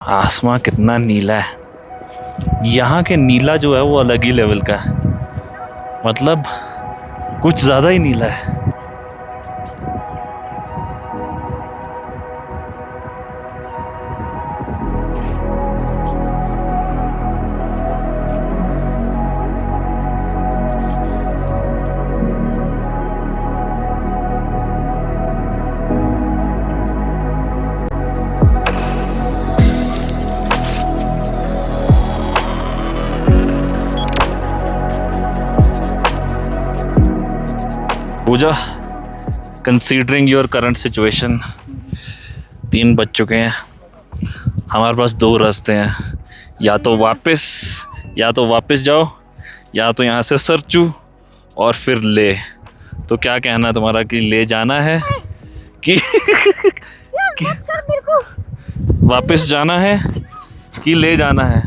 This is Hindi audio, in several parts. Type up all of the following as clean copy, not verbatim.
आसमां कितना नीला है। यहाँ के नीला जो है वो अलग ही लेवल का है, मतलब कुछ ज्यादा ही नीला है। पूजा, कंसीडरिंग योर करंट सिचुएशन, 3 बज चुके हैं, हमारे पास 2 रास्ते हैं, या तो वापस जाओ, या तो यहाँ से सरचू और फिर ले। तो क्या कहना है तुम्हारा, कि ले जाना है कि वापस जाना है कि ले जाना है?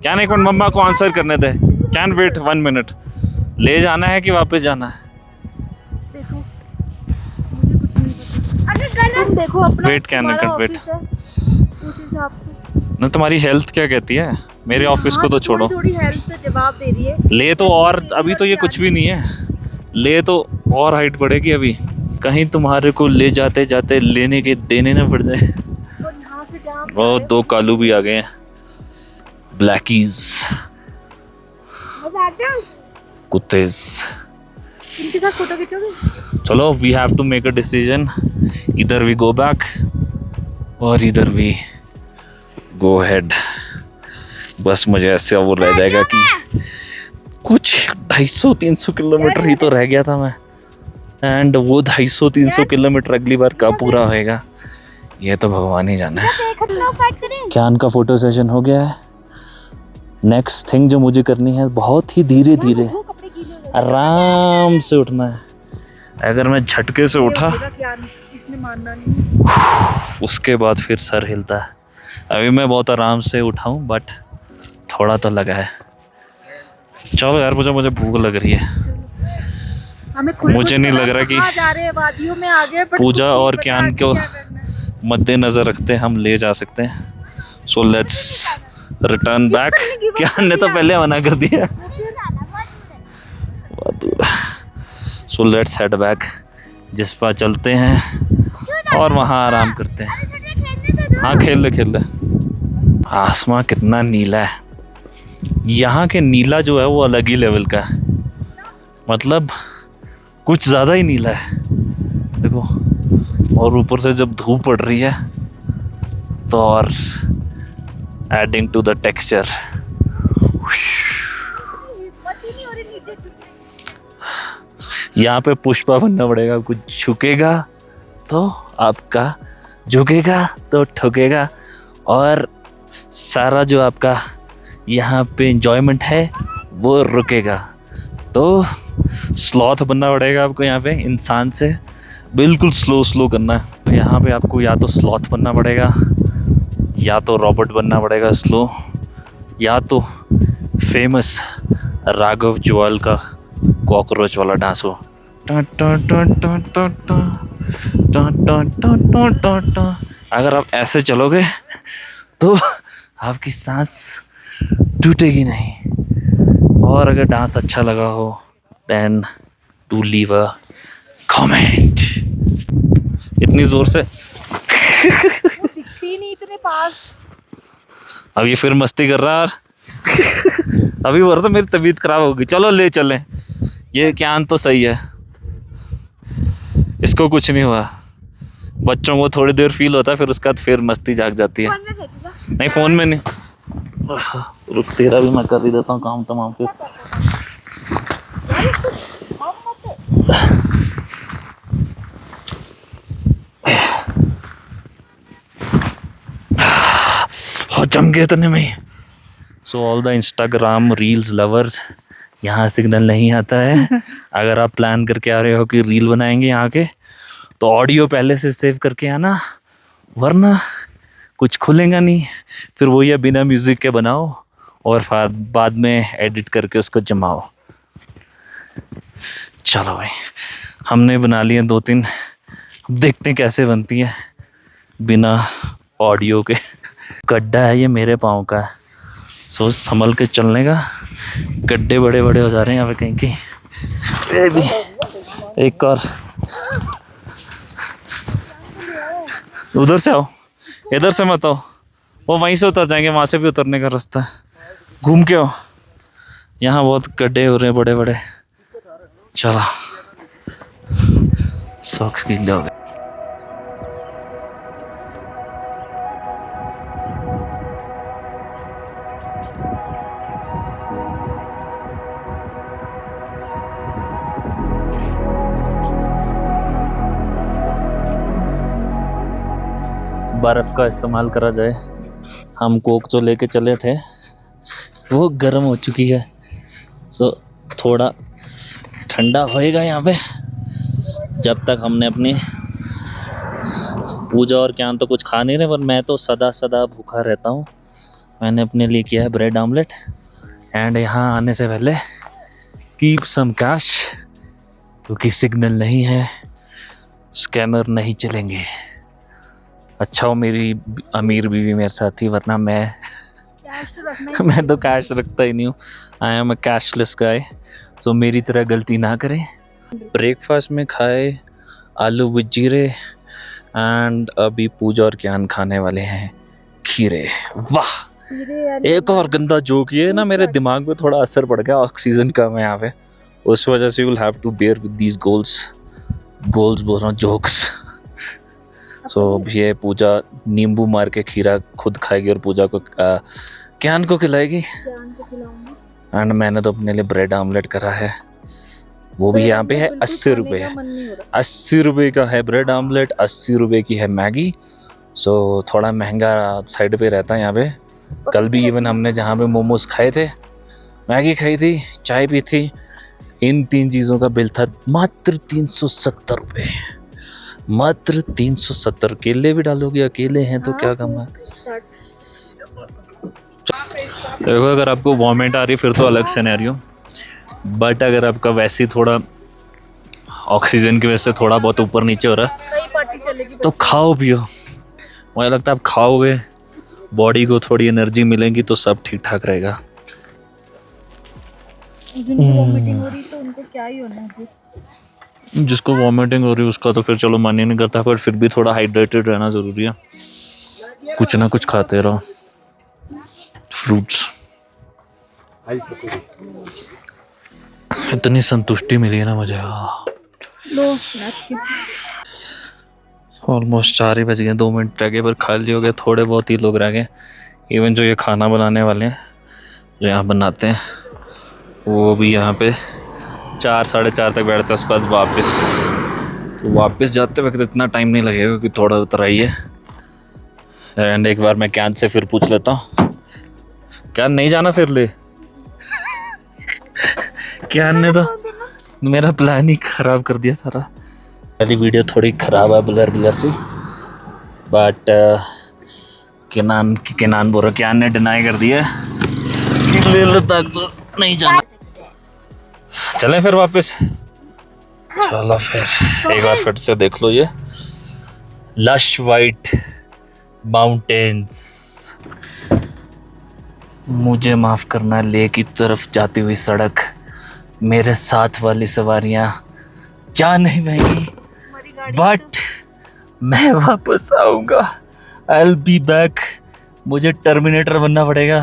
क्या नहीं, कौन मम्मा को आंसर करने दे। Can wait 1 minute. ले जाना है कि वापस जाना है? देखो, मुझे कुछ नहीं पता। अरे गलत देखो अपना, वेट, कैन वेट। उस हिसाब से ना तुम्हारी हेल्थ क्या कहती है? मेरे ऑफिस को तो छोड़ो, थोड़ी हेल्थ पे जवाब दे रही है। ले तो, और अभी तो ये कुछ भी नहीं है, ले तो और हाइट बढ़ेगी अभी। कहीं तुम्हारे को ले जाते जाते लेने के देने ना पड़ जाए। वो 2 कालू भी आ गए हैं, ब्लैकीज, कुत्तेस। इनके साथ फोटो खींचोगे? चलो, we have to make a decision, इधर वी गो बैक और इधर वी गो हेड। बस मुझे ऐसे वो रह जाएगा कि कुछ 250-300 किलोमीटर ही तो रह गया था मैं, एंड वो 250-300 किलोमीटर अगली बार कब पूरा होएगा ये तो भगवान ही जाने। कैन का फोटो सेशन हो गया है। नेक्स्ट थिंग जो मुझे करनी है, बहुत ही धीरे धीरे आराम से उठना है। अगर मैं झटके से उठा उसके बाद फिर सर हिलता है। अभी मैं बहुत आराम से उठा हूँ, बट थोड़ा तो लगा है। चलो यार, मुझे भूख लग रही है। मुझे नहीं लग रहा कि पूजा और ज्ञान को मद्देनजर रखते हम ले जा सकते हैं। So let's return back. ज्ञान ने तो पहले मना कर दिया, बहुत दूर। सो लेट्स हेड बैक, जिस पर चलते हैं और वहाँ आराम करते हैं। हाँ, खेल ले। आसमां कितना नीला है। यहाँ के नीला जो है वो अलग ही लेवल का है, मतलब कुछ ज़्यादा ही नीला है। देखो, और ऊपर से जब धूप पड़ रही है तो और एडिंग टू द टेक्सचर। यहाँ पे पुष्पा बनना पड़ेगा, कुछ झुकेगा तो आपका, झुकेगा तो ठुकेगा, और सारा जो आपका यहाँ पे एंजॉयमेंट है वो रुकेगा। तो स्लॉथ बनना पड़ेगा आपको, यहाँ पे इंसान से बिल्कुल स्लो करना है। तो यहाँ पे आपको या तो स्लॉथ बनना पड़ेगा, या तो रॉबर्ट बनना पड़ेगा स्लो, या तो फेमस राघव जुआल का कॉकरोच वाला डांस हो। अगर आप ऐसे चलोगे तो आपकी सांस टूटेगी नहीं। और अगर डांस अच्छा लगा हो then do leave a comment. इतनी जोर से दिखती नहीं इतने पास। अब ये फिर मस्ती कर रहा है। अभी बोल रहा था मेरी तबीयत खराब होगी, चलो ले चलें। ये ज्ञान तो सही है, इसको कुछ नहीं हुआ। बच्चों को थोड़ी देर फील होता है, फिर उसके बाद फिर मस्ती जाग जाती है। नहीं, फोन में नहीं, रुक, तेरा भी मैं कर ही देता हूँ काम तमाम। फिर जम गए इतने में। So all the Instagram reels lovers, यहाँ सिग्नल नहीं आता है। अगर आप प्लान करके आ रहे हो कि रील बनाएंगे यहाँ के, तो ऑडियो पहले से सेव करके आना, वरना कुछ खुलेगा नहीं। फिर वो ये बिना म्यूज़िक के बनाओ और बाद में एडिट करके उसको जमाओ। चलो भाई, हमने बना लिए 2-3, देखते हैं कैसे बनती है बिना ऑडियो के। गड्ढा है ये मेरे पाँव का है, सोच संभल के चलने का। गड्ढे बड़े बड़े हो जा रहे हैं यहाँ पे कहीं कहीं। ये भी एक और, उधर से आओ, इधर से मत आओ, वो वहीं से उतर जाएंगे, वहाँ से भी उतरने का रास्ता है, घूम के आओ। यहाँ बहुत गड्ढे हो रहे हैं बड़े बड़े। चलो सॉक्स गीले हो गए। बर्फ़ का इस्तेमाल करा जाए। हम कोक जो लेके चले थे वो गर्म हो चुकी है, सो थोड़ा ठंडा होएगा यहाँ पे। जब तक हमने अपनी पूजा और क्या तो कुछ खा नहीं रहे, पर मैं तो सदा सदा भूखा रहता हूँ। मैंने अपने लिए किया है ब्रेड आमलेट। एंड यहाँ आने से पहले कीप सम कैश, क्योंकि सिग्नल नहीं है, स्कैनर नहीं चलेंगे। अच्छा हो मेरी अमीर बीवी मेरे साथ थी, वरना मैं मैं तो कैश रखता ही नहीं हूँ। आई एम अ कैशलेस गाय, तो मेरी तरह गलती ना करें। ब्रेकफास्ट में खाए आलू विद जीरे, एंड अभी पूजा और ज्ञान खाने वाले हैं खीरे। वाह, एक और गंदा जोक ये ना, मेरे दिमाग में थोड़ा असर पड़ गया, ऑक्सीजन कम है यहाँ पे, उस वजह से you will have to bear with these goals बोल रहा हूँ, जोक्स। सो ये पूजा नींबू मार के खीरा खुद खाएगी और पूजा को ज्ञान को खिलाएगी। एंड मैंने तो अपने लिए ब्रेड आमलेट करा है, वो भी यहाँ पे है 80 रुपये। 80 रुपये का है ब्रेड आमलेट, 80 रुपये की है मैगी। सो थोड़ा महंगा साइड पे रहता है यहाँ पे। कल भी इवन हमने जहाँ पे मोमोज खाए थे, मैगी खाई थी, चाय पी थी, इन 3 चीज़ों का बिल था मात्र 370 रुपये। मात्र 370। केले भी डालोगे, अकेले हैं तो क्या कम है। देखो अगर आपको वॉमिट आ रही फिर तो अलग सिनेरियो, बट अगर आपका वैसे ही थोड़ा ऑक्सीजन की वजह से थोड़ा बहुत ऊपर नीचे हो रहा है तो खाओ पियो। मुझे लगता है आप खाओगे, बॉडी को थोड़ी एनर्जी मिलेगी तो सब ठीक ठाक रहेगा। जिसको वॉमिटिंग हो रही है उसका तो फिर चलो मन ही नहीं करता, पर फिर भी थोड़ा हाइड्रेटेड रहना ज़रूरी है। कुछ ना कुछ खाते रहो, फ्रूट्स। इतनी संतुष्टि मिली है ना मुझे। ऑलमोस्ट 4 ही बज गए, 2 मिनट रह गए, पर खाली हो गए, थोड़े बहुत ही लोग रह गए। इवन जो ये खाना बनाने वाले हैं, जो यहाँ बनाते हैं, वो भी यहाँ पे 4 साढ़े 4 तक बैठते हैं। उसके बाद वापस जाते वक्त इतना टाइम नहीं लगेगा क्योंकि थोड़ा उतराई है। एंड एक बार मैं कैन से फिर पूछ लेता हूँ, कैन नहीं जाना फिर ले। कैन ने तो मेरा प्लान ही खराब कर दिया सारा। पहली वीडियो थोड़ी ख़राब है, ब्लर सी, बट केनान बोल रहा, कैन ने डिनाई कर दिया कि लेह लद्दाख तो नहीं जाना। चलें फिर वापस। चलो फिर एक बार फिर से देख लो ये लश वाइट माउंटेन्स। मुझे माफ़ करना, लेह की तरफ जाती हुई सड़क, मेरे साथ वाली सवारियाँ जा नहीं पाएंगी, बट मैं वापस आऊँगा। I'll be back। मुझे टर्मिनेटर बनना पड़ेगा,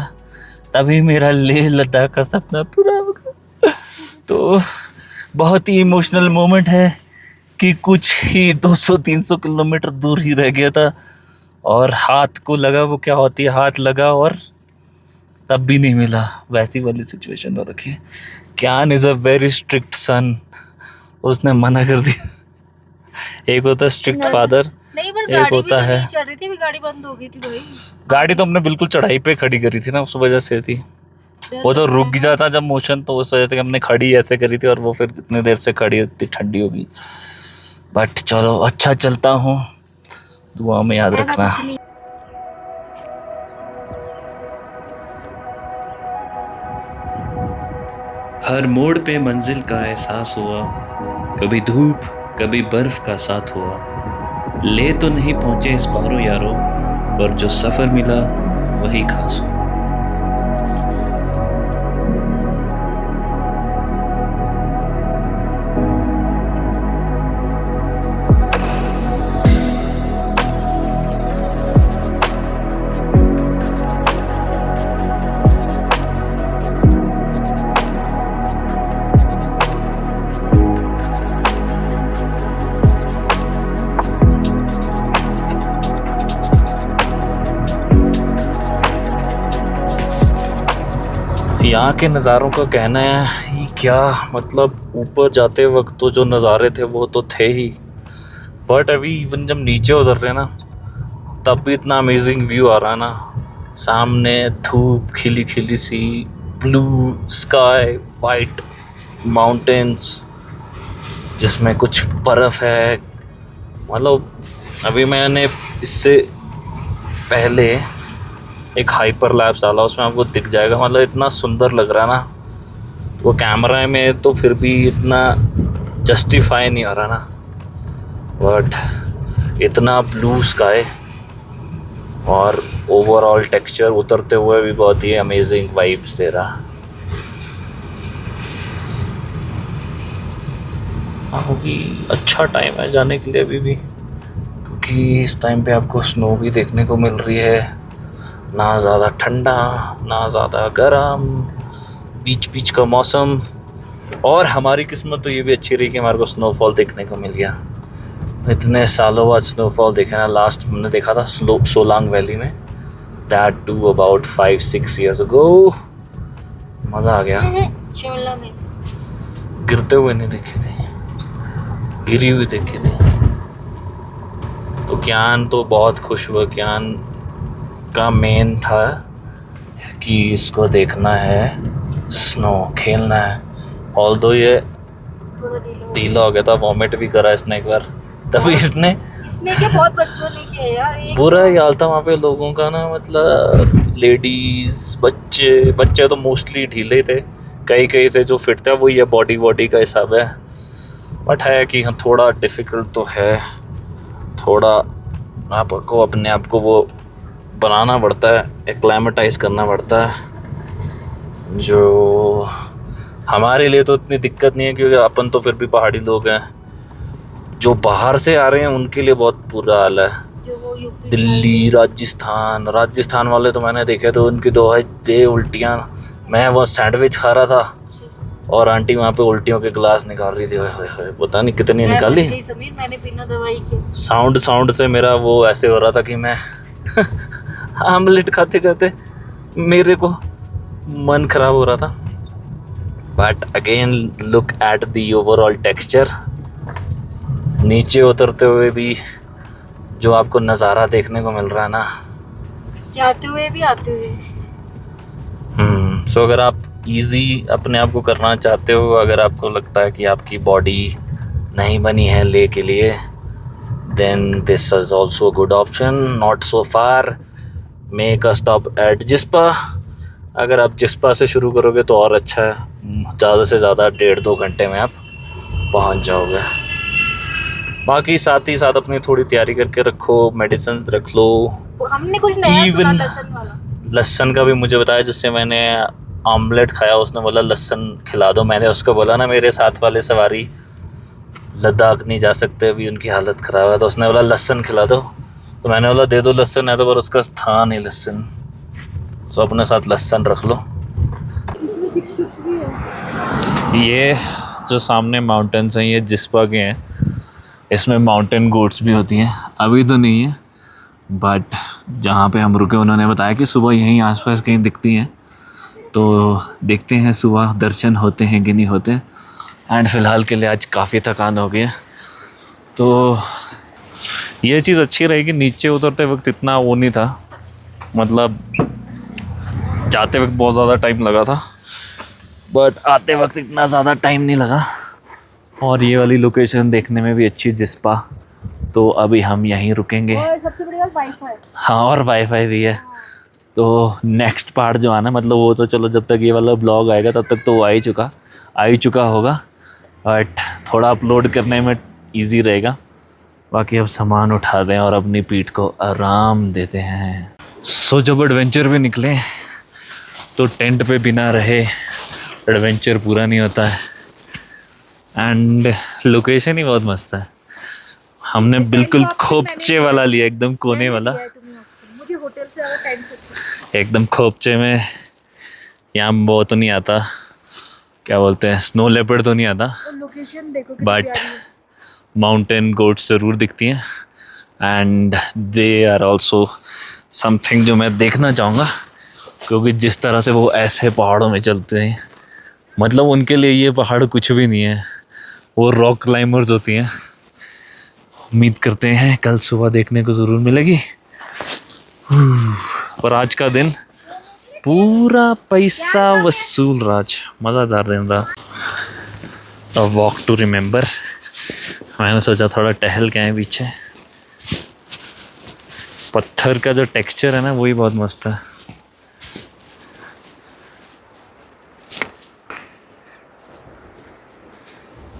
तभी मेरा लेह लद्दाख का सपना पूरा होगा। तो बहुत ही इमोशनल मोमेंट है कि कुछ ही 200-300 किलोमीटर दूर ही रह गया था और हाथ को लगा, वो क्या होती है, हाथ लगा और तब भी नहीं मिला। वैसी वाली सिचुएशन हो रखी है। Ken is a very strict son, उसने मना कर दिया। एक होता है स्ट्रिक्ट फादर, एक होता है। चढ़ रही थी, गाड़ी बंद हो गई थी भाई। गाड़ी तो हमने बिल्कुल चढ़ाई पे खड़ी करी थी ना, उस वजह से थी। वो तो रुक जाता जब मोशन, तो उस वजह से हमने खड़ी ऐसे करी थी और वो फिर इतने देर से खड़ी इतनी ठंडी होगी। बट चलो अच्छा चलता हूँ, दुआ में याद रखना। हर मोड़ पे मंजिल का एहसास हुआ, कभी धूप कभी बर्फ का साथ हुआ। ले तो नहीं पहुंचे इस बारों यारों, पर जो सफर मिला वही खास हो। यहाँ के नज़ारों का कहना है ये क्या, मतलब ऊपर जाते वक्त तो जो नज़ारे थे वो तो थे ही, बट अभी इवन जब नीचे उतर रहे हैं ना तब भी इतना अमेजिंग व्यू आ रहा है ना। सामने धूप खिली खिली सी, ब्लू स्काई, वाइट माउंटेन्स जिसमें कुछ बर्फ़ है। मतलब अभी मैंने इससे पहले एक हाइपर लैप्स डाला, उसमें आपको दिख जाएगा, मतलब इतना सुंदर लग रहा है ना, वो कैमरा में तो फिर भी इतना जस्टिफाई नहीं हो रहा ना, बट इतना ब्लू स्काई और ओवरऑल टेक्सचर उतरते हुए भी बहुत ही अमेजिंग वाइब्स दे रहा। हाँ, अभी अच्छा टाइम है जाने के लिए अभी भी, क्योंकि इस टाइम पे आपको स्नो भी देखने को मिल रही है, ना ज़्यादा ठंडा ना ज़्यादा गर्म, बीच बीच का मौसम। और हमारी किस्मत तो ये भी अच्छी रही कि हमारे को स्नोफॉल देखने को मिल गया। इतने सालों बाद स्नोफॉल देखे ना, लास्ट हमने देखा था सोलांग वैली में, that too about 5-6 years ago. मज़ा आ गया। शिमला में गिरते हुए नहीं देखे थे, गिरी हुई देखी थी। तो ज्ञान तो बहुत खुश हुआ, ज्ञान का मेन था कि इसको देखना है, स्नो खेलना है। ऑल्दो ये ढीला हो गया था, वॉमिट भी करा इसने एक बार, तभी इसने क्या बहुत बच्चों ने किया यार। बुरा ही हाल था वहाँ पे लोगों का ना, मतलब लेडीज बच्चे तो मोस्टली ढीले थे, कई थे जो फिट थे, वो ये बॉडी का हिसाब है। बट है कि हाँ थोड़ा डिफ़िकल्ट तो है, थोड़ा आपको अपने आप को वो बनाना पड़ता है, एक्लामेटाइज करना पड़ता है, जो हमारे लिए तो इतनी दिक्कत नहीं है क्योंकि अपन तो फिर भी पहाड़ी लोग हैं। जो बाहर से आ रहे हैं उनके लिए बहुत बुरा हाल है, जो वो यूपी दिल्ली राजस्थान वाले तो मैंने देखे तो उनकी तो दे उल्टियाँ। मैं वो सैंडविच खा रहा था और आंटी वहाँ पे उल्टियों के गिलास निकाल रही थी, ओए पता नहीं कितनी निकाली। समीर मैंने बिना दवाई के साउंड से मेरा वो ऐसे हो रहा था कि मैं आमलेट खाते खाते मेरे को मन खराब हो रहा था। But again look at the overall texture, नीचे उतरते हुए भी जो आपको नज़ारा देखने को मिल रहा है ना, जाते हुए भी आते हुए। सो अगर आप इजी अपने आप को करना चाहते हो, अगर आपको लगता है कि आपकी बॉडी नहीं बनी है ले के लिए, then this is also good option. Not so far, make a stop at Jispa. अगर आप जिस्पा से शुरू करोगे तो और अच्छा है, ज़्यादा से ज़्यादा 1.5-2 घंटे में आप पहुंच जाओगे। बाकी साथ ही साथ अपनी थोड़ी तैयारी करके रखो, मेडिसिन रख लो। हमने कुछ नया सुना, लहसुन का भी मुझे बताया, जिससे मैंने आमलेट खाया, उसने बोला लहसुन खिला दो। मैंने उसको बोला ना मेरे साथ वाले सवारी लद्दाख नहीं जा सकते अभी, उनकी हालत ख़राब है, तो उसने बोला लहसुन खिला दो, तो मैंने बोला दे दो लहसुन है, तो पर उसका था नहीं लहसुन, तो अपने साथ लहसुन रख लो। ये जो सामने माउंटेन्स हैं ये जिस्पा के हैं, इसमें माउंटेन गोट्स भी होती हैं, अभी तो नहीं है, बट जहाँ पे हम रुके उन्होंने बताया कि सुबह यहीं आसपास कहीं दिखती हैं, तो देखते हैं सुबह दर्शन होते हैं कि नहीं होते। एंड फ़िलहाल के लिए आज काफ़ी थकान हो गई है, तो ये चीज़ अच्छी रहेगी। नीचे उतरते वक्त इतना वो नहीं था, मतलब जाते वक्त बहुत ज़्यादा टाइम लगा था, बट आते वक्त इतना ज़्यादा टाइम नहीं लगा। और ये वाली लोकेशन देखने में भी अच्छी जिस्पा, तो अभी हम यहीं रुकेंगे। और सबसे बड़ी बात वाईफाई। हाँ, और वाईफाई भी है। तो नेक्स्ट पार्ट जो आना, मतलब वो तो चलो जब तक ये वाला ब्लॉग आएगा तब तक तो वो आ ही चुका होगा, बट थोड़ा अपलोड करने में इजी रहेगा। बाकी अब सामान उठा दें और अपनी पीठ को आराम देते हैं। सो जब एडवेंचर पे निकले तो टेंट पे बिना रहे एडवेंचर पूरा नहीं होता है। एंड लोकेशन ही बहुत मस्त है। हमने बिल्कुल खोपचे वाला लिया, एकदम कोने वाला, मुझे होटल से ज़्यादा टाइम से एकदम खोपचे में। यहाँ वो तो नहीं आता, क्या बोलते हैं, स्नो लेपर्ड तो नहीं आता, और लोकेशन देखो बट माउंटेन गोट्स ज़रूर दिखती हैं। And they are also something जो मैं देखना चाहूँगा, क्योंकि जिस तरह से वो ऐसे पहाड़ों में चलते हैं, मतलब उनके लिए ये पहाड़ कुछ भी नहीं है, वो रॉक क्लाइंबर्स होती हैं। उम्मीद करते हैं कल सुबह देखने को ज़रूर मिलेगी। पर आज का दिन पूरा पैसा वसूल राज, मज़ेदार दिन रहा। Walk to remember. मैंने सोचा थोड़ा टहल के आए पीछे। पत्थर का जो टेक्सचर है ना, वही बहुत मस्त है।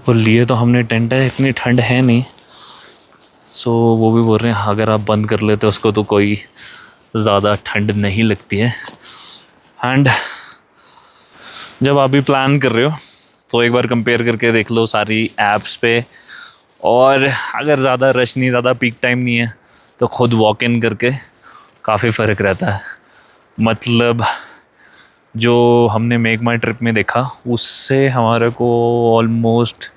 और लिए तो हमने टेंट है, इतनी ठंड है नहीं। सो वो भी बोल रहे हैं अगर आप बंद कर लेते हो उसको तो कोई ज़्यादा ठंड नहीं लगती है। एंड जब आप भी प्लान कर रहे हो तो एक बार कंपेयर करके देख लो सारी ऐप्स पे, और अगर ज़्यादा रश नहीं, ज़्यादा पीक टाइम नहीं है, तो खुद वॉक इन करके काफ़ी फ़र्क रहता है। मतलब जो हमने मेक माई ट्रिप में देखा, उससे हमारे को ऑलमोस्ट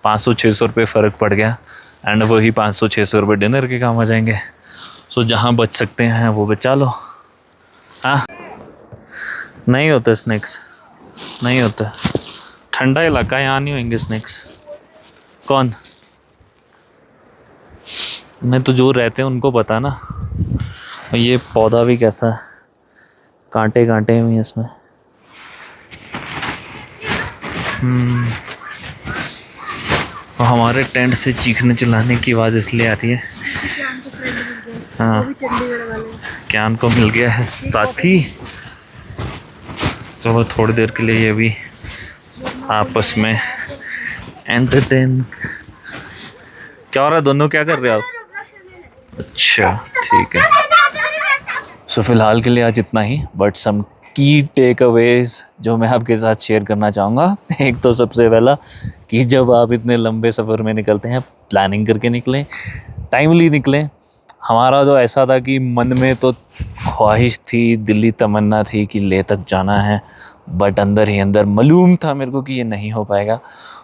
500-600 रुपये फ़र्क पड़ गया। एंड वही 500-600 रुपये डिनर के काम आ जाएंगे। सो जहाँ बच सकते हैं वो बचा लो। हाँ, नहीं होते स्नैक्स, नहीं होता, ठंडा इलाका, यहाँ नहीं होंगे स्नैक्स। कौन? मैं तो जो रहते हैं उनको पता ना। ये पौधा भी कैसा है, कांटे कांटे हुए हैं इसमें। और हमारे टेंट से चीखने चिल्लाने की आवाज़ इसलिए आती है, हाँ, ज्ञान को मिल गया है साथी। चलो थोड़ी देर के लिए ये भी आपस में एंटरटेन। क्या हो रहा है, दोनों क्या कर रहे हो आप? अच्छा ठीक है। सो फिलहाल के लिए आज इतना ही, बट सम की टेक अवेज जो मैं आपके साथ शेयर करना चाहूँगा। एक तो सबसे पहला कि जब आप इतने लंबे सफ़र में निकलते हैं, प्लानिंग करके निकलें, टाइमली निकलें। हमारा तो ऐसा था कि मन में तो ख्वाहिश थी, दिली तमन्ना थी कि लेह तक जाना है, बट अंदर ही अंदर मालूम था मेरे को कि ये नहीं हो पाएगा।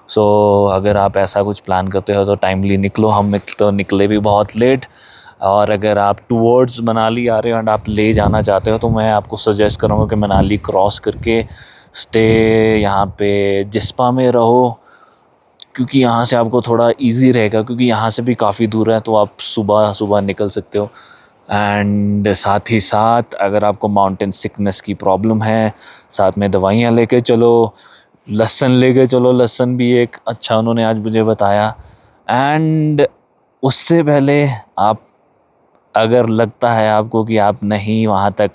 सो अगर आप ऐसा कुछ प्लान करते हो तो टाइमली निकलो। हम तो निकले भी बहुत लेट। और अगर आप टूवर्ड्स मनाली आ रहे हो एंड आप ले जाना चाहते हो, तो मैं आपको सजेस्ट करूँगा कि मनाली क्रॉस करके स्टे यहाँ पे जिस्पा में रहो, क्योंकि यहाँ से आपको थोड़ा इजी रहेगा, क्योंकि यहाँ से भी काफ़ी दूर है, तो आप सुबह सुबह निकल सकते हो। एंड साथ ही साथ अगर आपको माउंटेन सिकनेस की प्रॉब्लम है, साथ में दवाइयाँ लेके चलो, लहसुन लेके चलो। लहसुन भी एक अच्छा उन्होंने आज मुझे बताया। एंड उससे पहले आप, अगर लगता है आपको कि आप नहीं वहाँ तक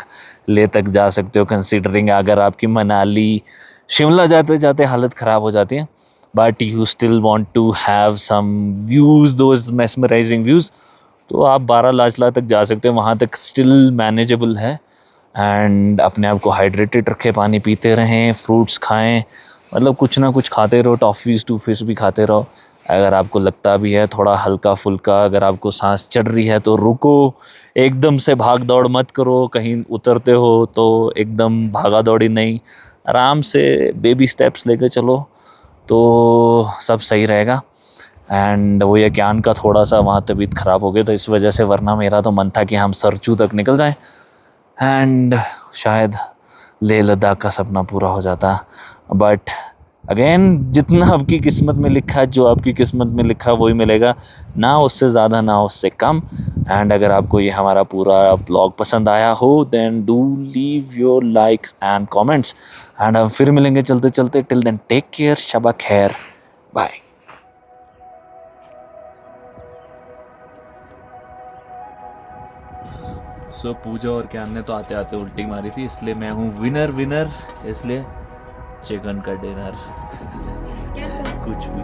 ले तक जा सकते हो, कंसीडरिंग अगर आपकी मनाली शिमला जाते जाते हालत ख़राब हो जाती है, but you still want to have some views, those mesmerising views, तो आप बारालाचला तक जा सकते हो। वहाँ तक स्टिल मैनेजेबल है। एंड अपने आप को हाइड्रेटेड रखें, पानी पीते रहें, फ्रूट्स खाएं, मतलब कुछ ना कुछ खाते रहो, टॉफ़ीज़ टूफ़ीज़ भी खाते रहो। अगर आपको लगता भी है थोड़ा हल्का फुल्का, अगर आपको सांस चढ़ रही है तो रुको, एकदम से भाग दौड़ मत करो। कहीं उतरते हो तो एकदम भागा दौड़ी नहीं, आराम से बेबी स्टेप्स लेके चलो तो सब सही रहेगा। एंड वो ये ज्ञान का थोड़ा सा वहाँ तबीयत ख़राब हो गया तो इस वजह से, वरना मेरा तो मन था कि हम सरचू तक निकल जाएं एंड शायद लेह लद्दाख का सपना पूरा हो जाता। बट अगेन, जितना आपकी किस्मत में लिखा है, जो आपकी किस्मत में लिखा वही मिलेगा, ना उससे ज़्यादा ना उससे कम। एंड अगर आपको ये हमारा पूरा ब्लॉग पसंद आया हो, then do leave your likes and comments. And हम फिर मिलेंगे चलते चलते। टिल देन टेक केयर, शबा खैर, बाय। सो पूजा और ज्ञान ने तो आते आते उल्टी मारी थी, इसलिए मैं हूँ विनर, इसलिए चिकन का डिनर। कुछ भी